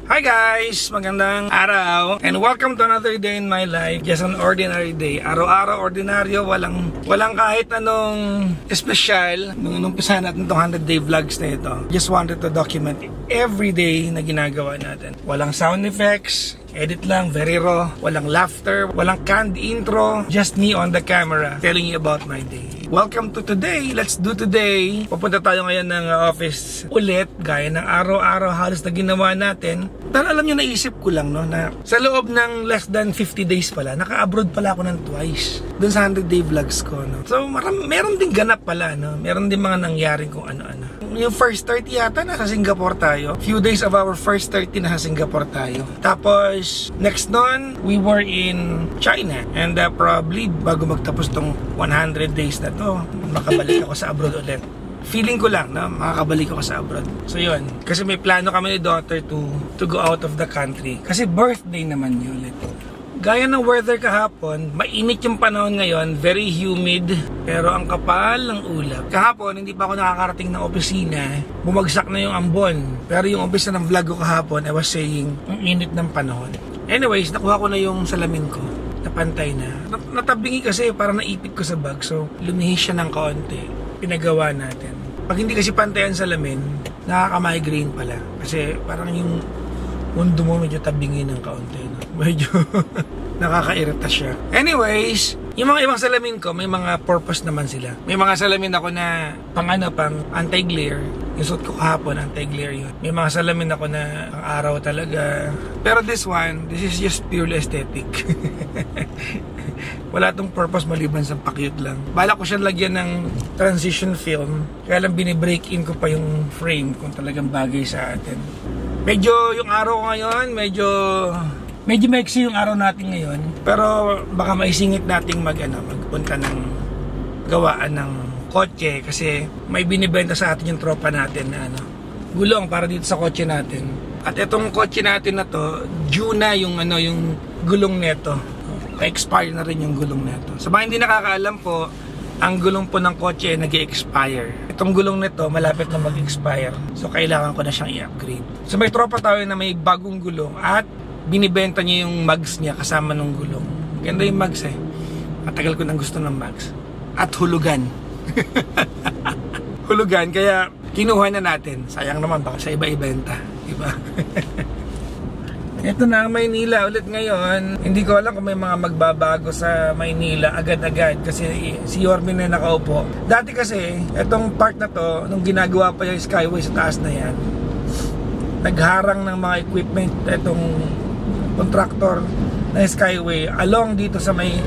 Hi guys! Magandang araw and welcome to another day in my life. Just an ordinary day. Araw-araw ordinaryo, walang kahit anong espesyal. Nung umpisa natin itong 100 day vlogs na ito, just wanted to document every day na ginagawa natin. Walang sound effects, edit lang, very raw, walang laughter, walang canned intro, just me on the camera telling you about my day. Welcome to today. Let's do today. Pupunta tayo ngayon ng office ulit, gaya ng araw-araw halos na ginawa natin. Pero alam nyo, naisip ko lang no, na sa loob ng less than 50 days pala, naka-abroad pala ako ng twice dun sa 100 day vlogs ko. No? So meron din ganap pala, no? Meron din mga nangyaring kung ano-ano. Yung first 30 yata nasa Singapore tayo. Few days of our first 30 nasa Singapore tayo. Tapos next nun, we were in China. And probably bago magtapos tong 100 days na to, makabalik ako sa abroad ulit. Feeling ko lang na makakabalik ako sa abroad. So yun, kasi may plano kami ni daughter to go out of the country. Kasi birthday naman yun ulit. Gaya ng weather kahapon, mainit yung panahon ngayon, very humid, pero ang kapal ng ulap. Kahapon, hindi pa ako nakakarating ng opisina, bumagsak na yung ambon. Pero yung umpisa ng vlog ko kahapon, I was saying, ang init ng panahon. Anyways, nakuha ko na yung salamin ko. Napantay na. Natabingi kasi, parang naipit ko sa bag, so lumihis siya ng kaunti. Pinagawa natin. Pag hindi kasi pantay ang salamin, nakaka-migraine pala. Kasi parang yung mundo mo medyo tabingi ng kaunti. No? Medyo nakakairita siya. Anyways, yung mga ibang salamin ko, may mga purpose naman sila. May mga salamin ako na pang anti-glare. Yung suot ko kahapon, anti-glare yun. May mga salamin ako na pang araw talaga. Pero this is just purely aesthetic. Wala tong purpose maliban sa pa-cute lang. Bala ko siya lagyan ng transition film. Kaya lang binibreak in ko pa yung frame kung talagang bagay sa atin. Medyo yung araw ko ngayon, medyo maiksi yung araw natin ngayon. Pero baka maisingit nating magpunta ng gawaan ng kotse kasi may binibenta sa atin yung tropa natin na gulong para dito sa kotse natin. At itong kotse natin na to, due na yung gulong neto. Expire na rin yung gulong neto. Sa mga hindi nakakaalam po, ang gulong po ng kotse ay nag-expire. Itong gulong nito malapit na mag-expire. So kailangan ko na siyang i-upgrade. So may tropa tayo na may bagong gulong at binibenta niya yung mugs niya kasama ng gulong. Ganda yung mugs eh. Matagal ko nang gusto ng mugs. At hulugan. Hulugan, kaya kinuha na natin. Sayang naman baka sa iba ibenta. Diba? Ito na ang Maynila ulit ngayon. Hindi ko alam kung may mga magbabago sa Maynila agad-agad kasi si Yorme na nakaupo. Dati kasi, itong part na to, nung ginagawa pa yung Skyway sa taas na yan, nagharang ng mga equipment itong contractor na Skyway along dito sa may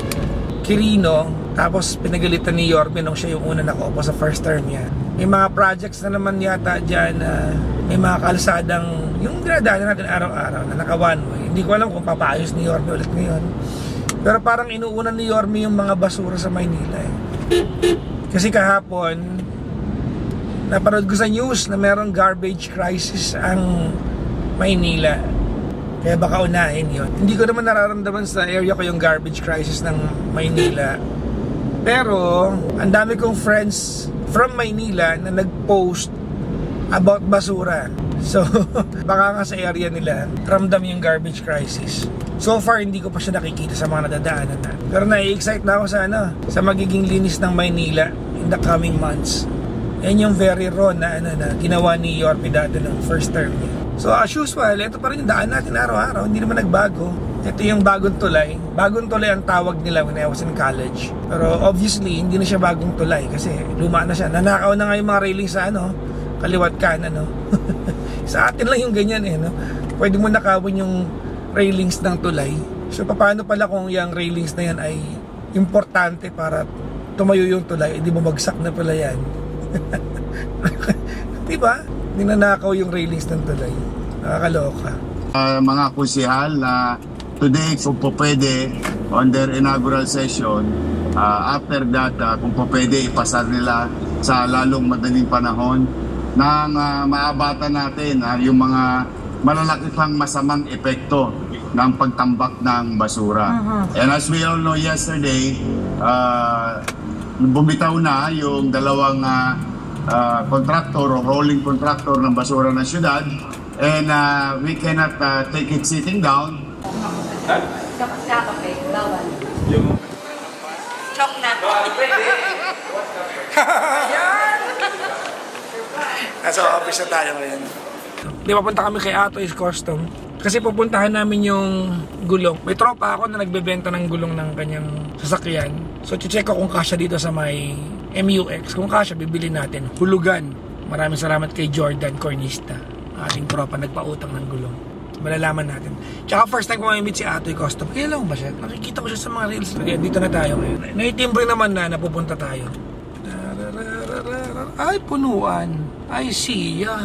Quirino. Tapos pinagalitan ni Yorme nung siya yung una nakaupo sa first term niya. May mga projects na naman yata dyan na may mga kalsadang yung dinadaanan natin araw-araw na naka one way. Hindi ko alam kung papaayos ni Yorme ulit ngayon. Pero parang inuunan ni Yorme yung mga basura sa Maynila eh. Kasi kahapon napanood ko sa news na merong garbage crisis ang Maynila. Kaya baka unahin yun. Hindi ko naman nararamdaman sa area ko yung garbage crisis ng Maynila. Pero ang dami kong friends from Maynila na nag-post about basura. So baka nga sa area nila ramdam yung garbage crisis. So far hindi ko pa siya nakikita sa mga nadadaanan na. Pero nai-excite na ako sa magiging linis ng Maynila in the coming months. Yan yung very raw na ginawa ni Yorme dati ng first term niya. So as usual, ito pa rin yung daan natin araw-araw. Hindi naman nagbago. Ito yung bagong tulay. Bagong tulay ang tawag nila when I was in college. Pero obviously hindi na siya bagong tulay kasi luma na siya. Nanakaw na nga yung mga railing sa kaliwat kanan Sa atin lang yung ganyan Pwede mo nakawin yung railings ng tulay. So paano pala kung yung railings na yan ay importante para tumayo yung tulay, hindi bumagsak na pala yan. Diba? Ninanakaw yung railings ng tulay. Nakakaloka. Mga kusihal na today kung po pwede on their inaugural session, after that kung po pwede ipasar nila sa lalong madaling panahon nang maabatan natin yung mga malalaki pang masamang epekto ng pagtambak ng basura. And as we all know, yesterday bumitaw na yung dalawang contractor o rolling contractor ng basura ng syudad And we cannot take it sitting down. Kakape, bawal. Chok na. Nasa office na tayo ngayon. Di papunta kami kay Atoy's Custom. Kasi pupuntahan namin yung gulong. May tropa ako na nagbebenta ng gulong ng kanyang sasakyan. So, check ko kung kasya dito sa may MUX. Kung kasya, bibili natin. Hulugan. Maraming salamat kay Jordan Cornista. Ating tropa nagpautang ng gulong. Malalaman natin. Tsaka first time ko mamimit si Atoy Custom. Kailan ba siya? Nakikita ko siya sa mga reels. Kaya dito na tayo ngayon. Naitimbre naman na napupunta tayo. Ay, punuan. Ay, siya.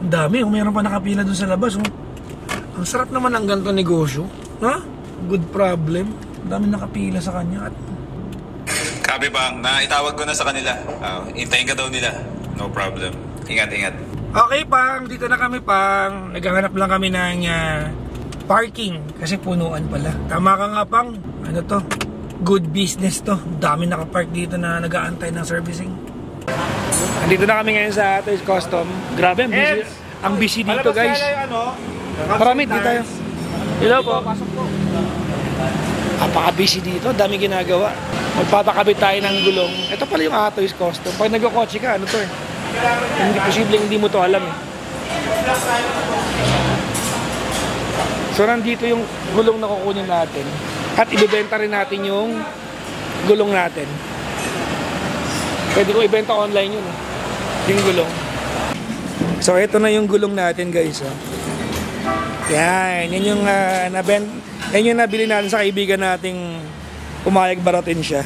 Ang dami. Mayroon pa nakapila dun sa labas. Ang sarap naman ng ganito negosyo. Ha? Good problem. Ang dami nakapila sa kanya. At Kabi bang, naitawag ko na sa kanila. Hintayin ka daw nila. No problem. Ingat, ingat. okay, Pang. Dito na kami, Pang. Naghahanap lang kami ng parking. Kasi punuan pala. Tama ka nga, Pang. Ano to? Good business to. Dami nakapark dito na nag-aantay ng servicing. Andito na kami ngayon sa Atoy's Custom. Grabe, ang busy, ang busy dito, guys. Marami, dito tayo. Hello po. Napaka-busy dito. Dami ginagawa. Magpapakabit tayo ng gulong. Ito pala yung Atoy's Custom. Pag nagkakotse ka, ano to eh? Hindi posibleng hindi mo to alam eh. So nandito yung gulong na kukunin natin. At ibebenta rin natin yung gulong natin. Pwede ko ibenta online yun eh. Yung gulong. So ito na yung gulong natin, guys. Oh. Yan. Yan yung, yan yung nabili natin sa kaibigan nating pumayag baratin siya.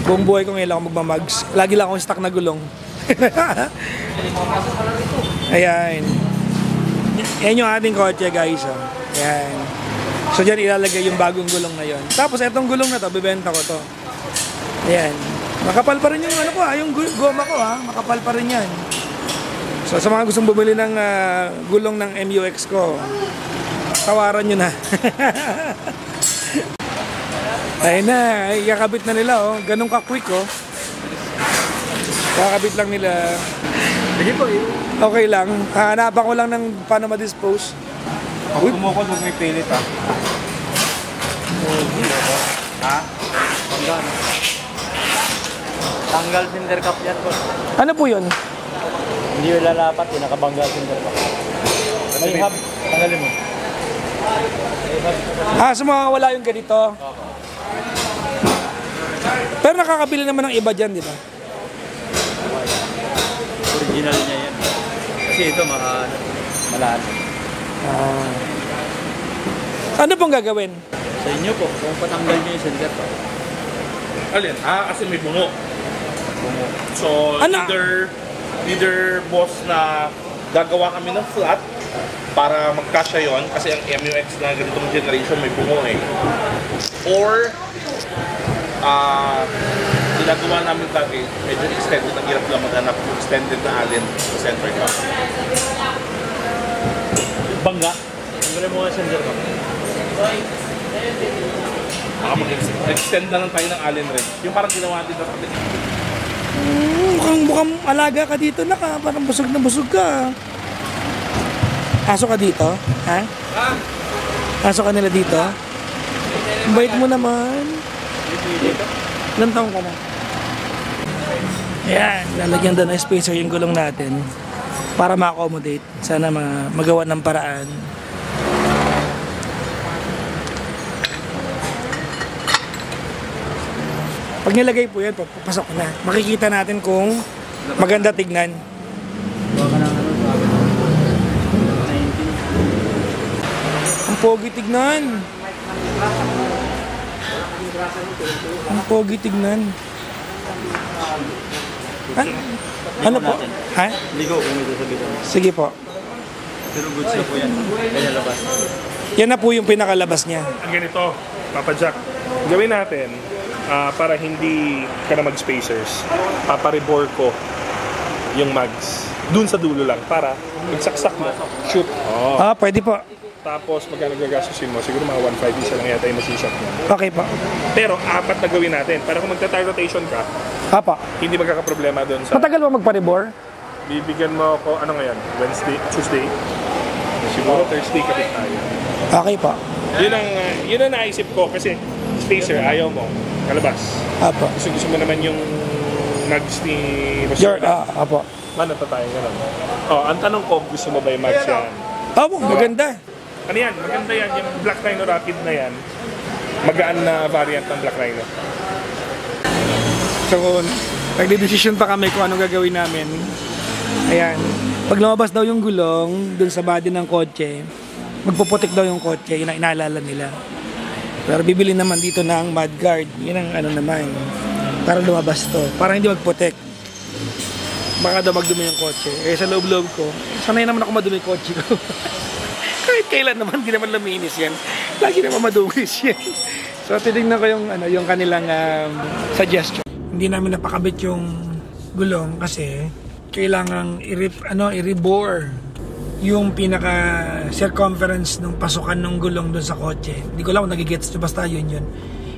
Buong buhay ko ngayon lang ako magmamags. Lagi lang akong stock na gulong. Ayan. Yan yung ating kotse, guys. Oh. Ayan. So dyan ilalagay yung bagong gulong na yon. Tapos etong gulong na to, bibenta ko to. Ayan. Makapal pa rin yung ano ko, yung goma ko ha. Makapal pa rin yan. So sa mga gustong bumili ng gulong ng MUX ko, tawaran nyo na. Ayun na, kakabit na nila oh. Ganun ka-quick oh. Kakabit lang nila. Sige po eh. Okay lang. Hanapan ko lang ng paano ma-dispose. Pag tumukod, huwag may pilit ha. Ha? Tanggal. Tanggal cinder cup yan po. Ano po yun? Hindi yung lalapat, yung nakabanggal cinder cup. May hub, tanggalin mo. So mawawala yung ganito. Pero nakakabili naman ng iba dyan, di ba? Original niya yan. Kasi ito malalim. Ano pong gagawin? Sa inyo po, kung patanggal niyo yung cinder cup. Alin? Kasi may bungo. Bungo. So, Ano? either boss na gagawa kami ng flat para magkasya yon kasi ang MUX na ganitong generation may bungo eh. Or, ginagawa namin dati, medyo extended, ang hirap lang maghanap yung extended na alin sa center cup. Bangga. Tanggalin mo nga yung cinder cup. Mag-extend na lang tayo ng allen rin. Yung parang ginawa natin dati. Mukhang alaga ka dito na ka. Parang busog na busog ka. Aso ka dito? Ha? Aso ka nila dito? Ang bait mo naman. Ilang taong ka na? Ayan, lalagyan doon ng spacer yung gulong natin para ma-accommodate. Sana magawa ng paraan. Pag nilagay po yan, papasok na. Makikita natin kung maganda tignan. Ang pogi tignan. Ang pogi tignan. Ano po? Ha? Ligo kung may sasabihin. Sige po. Pero goods na po yan. Kaya labas. Yan na po yung pinakalabas niya. Ang ganito, Papa Jack, gawin natin para hindi ka na mag-spacers. Paparibore ko yung mags. Dun sa dulo lang para magsaksak mo. Shoot. Oh. Pwede po. Tapos magkano gagastusin mo? Siguro mga 1.5 isa lang yata yung masishot mo. Okay po. Pero apat na gawin natin. Para kung magta-tire rotation ka, Apa. hindi magkakaproblema dun sa... Matagal ba magpa-rebore? bibigyan mo ako, ano ngayon? Wednesday? Tuesday? Siguro Thursday kapit tayo. Okay po. Yun ang naisip ko kasi spacer, ayaw mo. Kalabas. Apo. Gusto mo naman yung mags ni Apo. Ano pa tayo ganun? Ang tanong ko, gusto mo ba yung mags yan? Apo, maganda. Ano yan? Maganda yan. Yung Black Rhino Rapid na yan. Magaan na variant ng Black Rhino. So, nagde-decision pa kami kung anong gagawin namin. Ayan. Pag lumabas daw yung gulong dun sa body ng kotse, magpuputik daw yung kotse, yun ang inaalala nila. Pero bibili naman dito ng mudguard. Yun ang ano naman, para lumabas to. Para hindi magputik. Baka daw magdumi yung kotse. Eh sa loob-loob ko, sanay naman ako madumi yung kotse ko. Kahit kailan naman, hindi naman luminis yan. Lagi naman madumis yan. So titignan ko yung kanilang suggestion. Hindi namin napakabit yung gulong kasi kailangang i-rebore yung pinaka circumference ng pasukan ng gulong doon sa kotse. Hindi ko lang kung nagigets nyo, basta yun.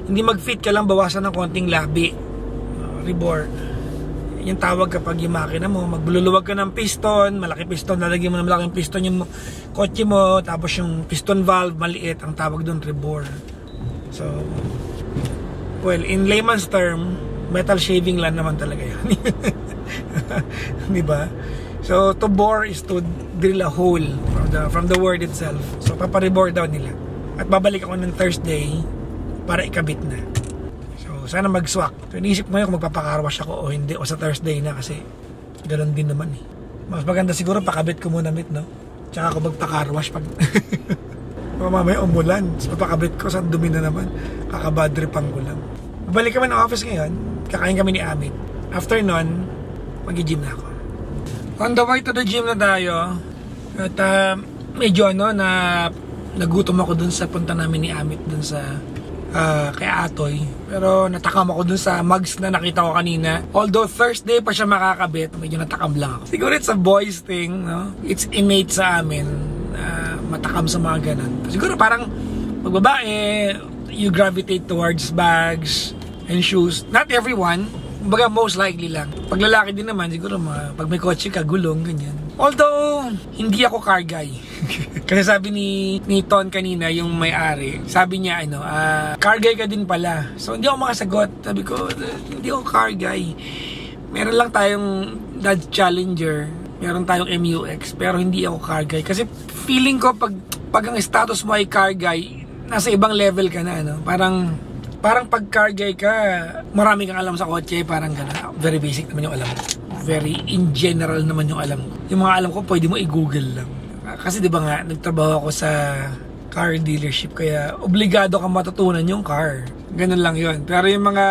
Hindi mag-fit ka lang, bawasan ng konting labi. Rebore. Yung tawag kapag yung makina mo, magluluwag ka ng piston, malaki piston, lalagyan mo ng malaking piston yung kotse mo, tapos yung piston valve, maliit, ang tawag doon, rebore. So, well, in layman's term, metal shaving lang naman talaga yan. Diba? So, to bore is to drill a hole from the word itself. So, paparebore daw nila. At babalik ako ng Thursday para ikabit na. So, sana mag-swak. So, iniisip mo yun kung magpapakarwash ako o hindi. O sa Thursday na kasi ganoon din naman eh. Mas maganda siguro pakabit ko muna mit, no? Tsaka ako magpakarwash pag... mamaya umulan. So, papakabit ko sa dumi na naman. Kakabadripang ko lang. Babalik kami ng office ngayon. Kakain kami ni Amit. After nun, mag-gym na ako. On the way to the gym na tayo. At medyo nagutom ako dun sa punta namin ni Amit dun sa kay Atoy. Pero natakam ako dun sa mugs na nakita ko kanina. Although Thursday pa siya makakabit, medyo natakam lang ako. Siguro it's a boys thing, no? It's innate sa amin. Matakam sa mga ganun. Siguro parang pag babae, you gravitate towards bags and shoes. Not everyone. Kumbaga most likely lang. Pag lalaki din naman, siguro pag may kotse ka, gulong, ganyan. Although, hindi ako car guy. Kasi sabi ni Ton kanina, yung may-ari, sabi niya, car guy ka din pala. So, hindi ako makasagot. Sabi ko, hindi ako car guy. Meron lang tayong Dodge Challenger. Meron tayong MUX. Pero hindi ako car guy. Kasi feeling ko, pag ang status mo ay car guy, nasa ibang level ka na, Parang pag car guy ka, marami kang alam sa kotse, parang gano'n. Very basic naman yung alam ko. Very in general naman yung alam ko. Yung mga alam ko, pwede mo i-google lang. Kasi di ba nga, nagtrabaho ako sa car dealership, kaya obligado kang matutunan yung car. Ganun lang yun. Pero yung mga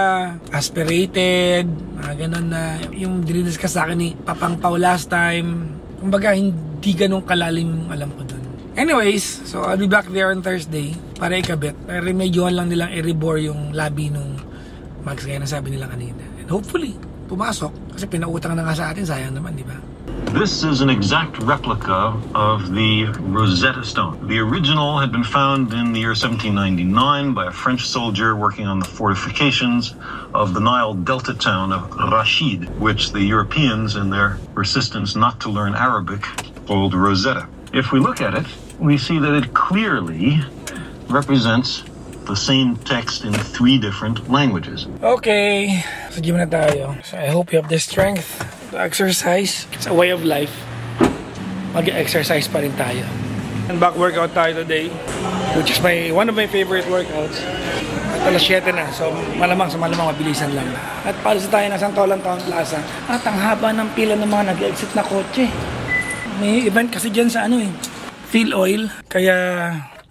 aspirated, mga ganun na, yung dinilis ka sa akin ni Papang Pao last time, kumbaga hindi ganun kalalim yung alam ko dun. Anyways, so I'll be back there on Thursday para ikabit. Remedyohan lang nilang i-rebore yung labi nung mags kaya nasabi nila kanina. And hopefully, pumasok. Kasi pinautang na nga sa atin, sayang naman, di ba? This is an exact replica of the Rosetta Stone. The original had been found in the year 1799 by a French soldier working on the fortifications of the Nile Delta town of Rashid, which the Europeans, in their persistence not to learn Arabic, called Rosetta. If we look at it, we see that it clearly represents the same text in 3 different languages. Okay, so gym na tayo. So I hope you have the strength to exercise. It's a way of life. Mag-exercise pa rin tayo. And back workout tayo today, which is one of my favorite workouts. At alas 7 na, so malamang mabilisan lang. At palis tayo ng Santolan Town Plaza. At ang haba ng pila ng mga nag-exit na kotse. May event kasi dyan sa Phil Oil, kaya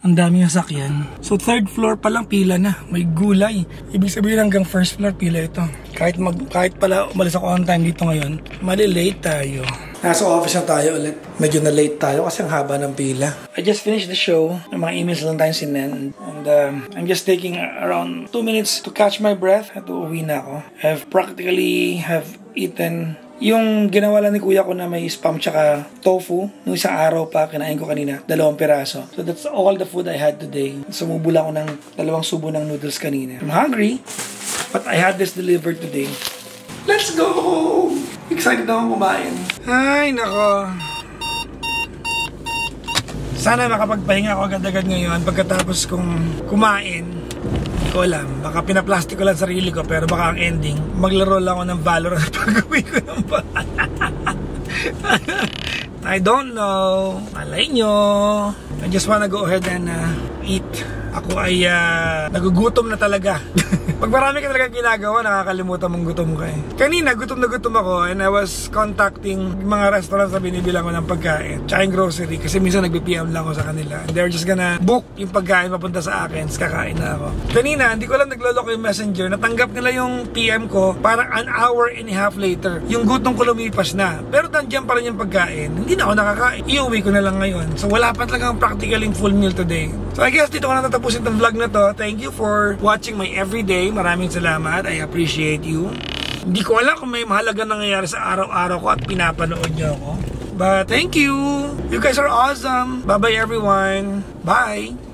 ang dami ng sakyan. So 3rd floor pa lang pila na, may gulay. Ibig sabihin hanggang 1st floor pila ito. Kahit pala umalis ako on time dito ngayon, mali-late tayo. Nasa office na tayo ulit. Medyo na late tayo kasi ang haba ng pila. I just finished the show. May mga emails lang tayo sinend. And I'm just taking around 2 minutes to catch my breath at uuwi na ako. I've practically eaten yung ginawa lang ni kuya ko na may spam tsaka tofu. Nung isang araw pa, kinain ko kanina, 2 piraso. So that's all the food I had today. Sumubol ako ng 2 subo ng noodles kanina. I'm hungry, but I had this delivered today. Let's go! Excited na akong kumain. Ay, nako. Sana makapagpahinga ako agad-agad ngayon pagkatapos kong kumain. Hindi ko alam. Baka pinaplastic ko lang sarili ko, pero baka ang ending, maglaro lang ako ng Valorant pag-uwi ko ng I don't know. Malay nyo. I just wanna go ahead and eat. Ako ay nagugutom na talaga. Pag marami ka talaga ginagawa, nakakalimutan mong gutom ka eh. Kanina, gutom na gutom ako and I was contacting mga restaurants na binibilang ko ng pagkain. Tsaka yung grocery kasi minsan nagpi-PM lang ako sa kanila. And they're just gonna book yung pagkain papunta sa akin. Kakain na ako. Kanina, hindi ko lang nagloloko yung messenger. Natanggap nila yung PM ko parang an hour and a half later. Yung gutom ko lumipas na. Pero nandiyan pa rin yung pagkain. Hindi na ako nakakain. Iuwi ko na lang ngayon. So wala pa talagang practically full meal today. So I guess dito ko na tatapusin itong vlog na to. Thank you for watching my everyday. Maraming salamat. I appreciate you. Hindi ko alam kung may mahalaga nangyayari sa araw-araw ko at pinapanood niyo ako. But thank you. You guys are awesome. Bye-bye everyone. Bye.